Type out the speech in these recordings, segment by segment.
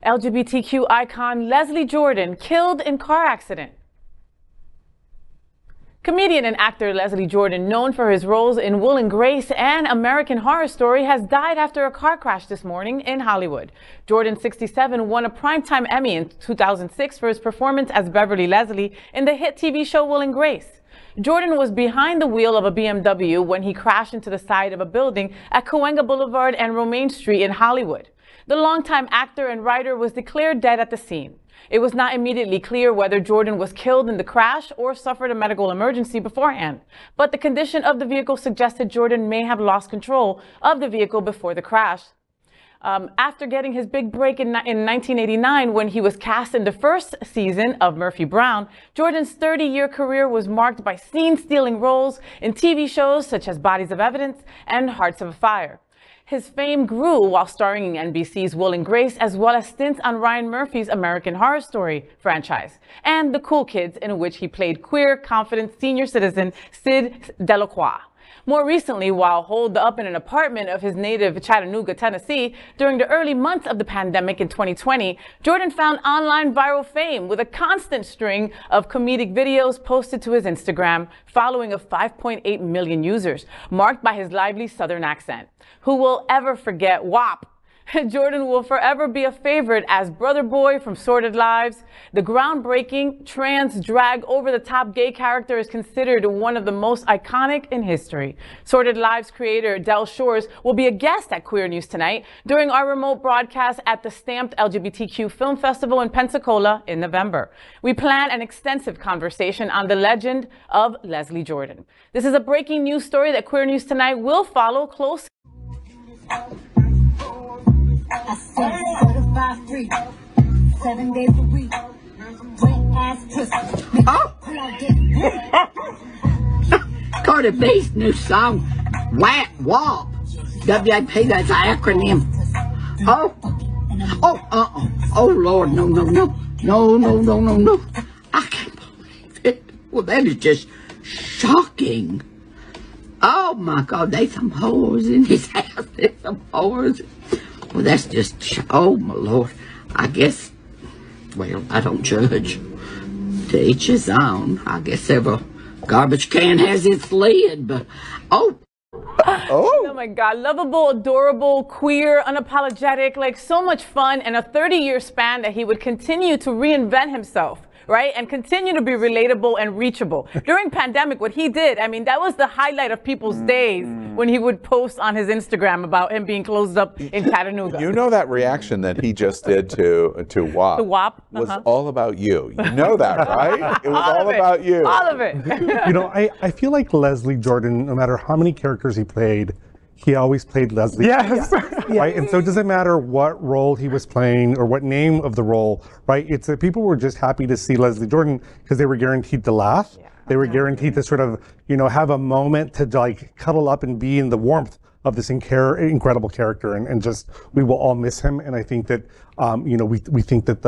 LGBTQ icon Leslie Jordan killed in car accident. Comedian and actor Leslie Jordan, known for his roles in Will and Grace and American Horror Story, has died after a car crash this morning in Hollywood. Jordan, 67, won a Primetime Emmy in 2006 for his performance as Beverly Leslie in the hit TV show Will and Grace. Jordan was behind the wheel of a BMW when he crashed into the side of a building at Cahuenga Boulevard and Romaine Street in Hollywood. The longtime actor and writer was declared dead at the scene. It was not immediately clear whether Jordan was killed in the crash or suffered a medical emergency beforehand, but the condition of the vehicle suggested Jordan may have lost control of the vehicle before the crash. After getting his big break in 1989 when he was cast in the first season of Murphy Brown, Jordan's 30-year career was marked by scene-stealing roles in TV shows such as Bodies of Evidence and Hearts of Afire. His fame grew while starring in NBC's Will and Grace, as well as stints on Ryan Murphy's American Horror Story franchise, and The Cool Kids, in which he played queer, confident senior citizen Sid Delacroix. More recently, while holed up in an apartment of his native Chattanooga, Tennessee, during the early months of the pandemic in 2020, Jordan found online viral fame with a constant string of comedic videos posted to his Instagram, following of 5.8 million users, marked by his lively Southern accent. Who will ever forget WAP? Jordan will forever be a favorite as Brother Boy from Sordid Lives. The groundbreaking, trans, drag, over-the-top gay character is considered one of the most iconic in history. Sordid Lives creator Del Shores will be a guest at Queer News Tonight during our remote broadcast at the Stamped LGBTQ Film Festival in Pensacola in November. We plan an extensive conversation on the legend of Leslie Jordan. This is a breaking news story that Queer News Tonight will follow closely. I said certified free, 7 days a week, wet ass pussy. Cardi B's new song, WAP. WAP, that's the acronym. Oh, Lord, no. I can't believe it. Well, that is just shocking. Oh, my God, they some whores in his house. There's some whores. Well, that's just, oh, my Lord. I guess, well, I don't judge. To each his own. I guess every garbage can has its lid, but, oh. Oh my God, lovable, adorable, queer, unapologetic, like so much fun, and a 30-year span that he would continue to reinvent himself, right? And continue to be relatable and reachable. During pandemic, what he did, I mean, that was the highlight of people's days when he would post on his Instagram about him being closed up in Chattanooga. You know that reaction that he just did to WAP, to WAP was all about you. You know that, right? It was all about you. All of it. You know, I feel like Leslie Jordan, no matter how many characters he played, he always played Leslie. Yes. Right? And so it doesn't matter what role he was playing or what name of the role, right? It's that people were just happy to see Leslie Jordan because they were guaranteed to laugh. Yeah. They were guaranteed to sort of, you know, have a moment to like cuddle up and be in the warmth of this incredible character. And just, we will all miss him. And I think that, you know, we think that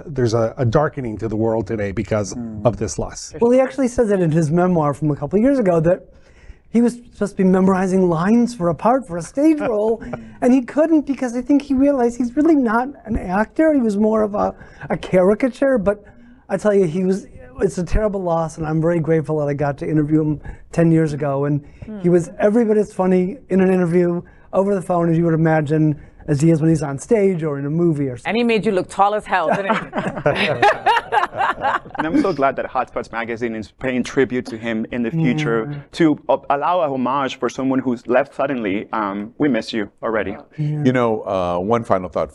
there's a darkening to the world today because of this loss. Well, he actually says it in his memoir from a couple of years ago that he was supposed to be memorizing lines for a part for a stage role, and he couldn't because I think he realized he's really not an actor. He was more of a caricature, but I tell you, it's a terrible loss, and I'm very grateful that I got to interview him 10 years ago, and he was every bit as funny in an interview over the phone as you would imagine as he is when he's on stage or in a movie or something. And he made you look tall as hell, didn't he? And I'm so glad that Hotspots magazine is paying tribute to him in the future to allow a homage for someone who's left suddenly. We miss you already. You know, one final thought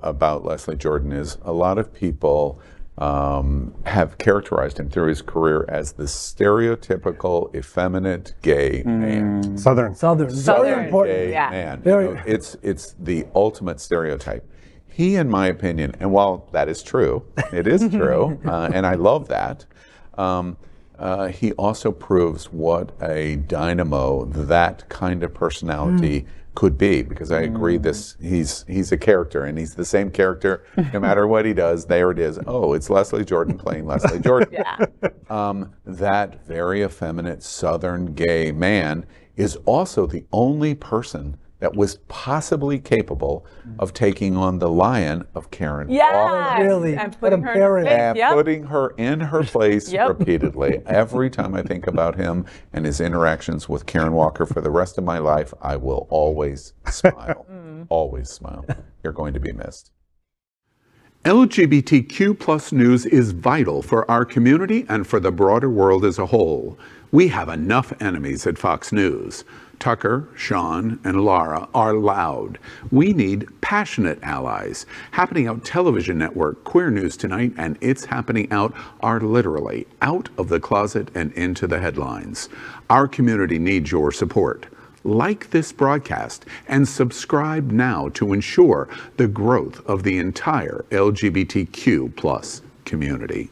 about Leslie Jordan is a lot of people have characterized him through his career as the stereotypical effeminate gay man. Southern gay man. You know, it's the ultimate stereotype. He, in my opinion, and while that is true, it is true, and I love that, he also proves what a dynamo that kind of personality could be, because I agree he's a character, and he's the same character no matter what he does. There it is. Oh, it's Leslie Jordan playing Leslie Jordan. That very effeminate Southern gay man is also the only person that was possibly capable of taking on the lion of Karen Yes. Walker. Really? And putting her in her place. And Yep. putting her in her place Yep. repeatedly. Every time I think about him and his interactions with Karen Walker for the rest of my life, I will always smile. Always smile. You're going to be missed. LGBTQ plus news is vital for our community and for the broader world as a whole. We have enough enemies at Fox News. Tucker, Sean, and Lara are loud. We need passionate allies. Happening Out Television Network, Queer News Tonight, and It's Happening Out are literally out of the closet and into the headlines. Our community needs your support. Like this broadcast and subscribe now to ensure the growth of the entire LGBTQ plus community.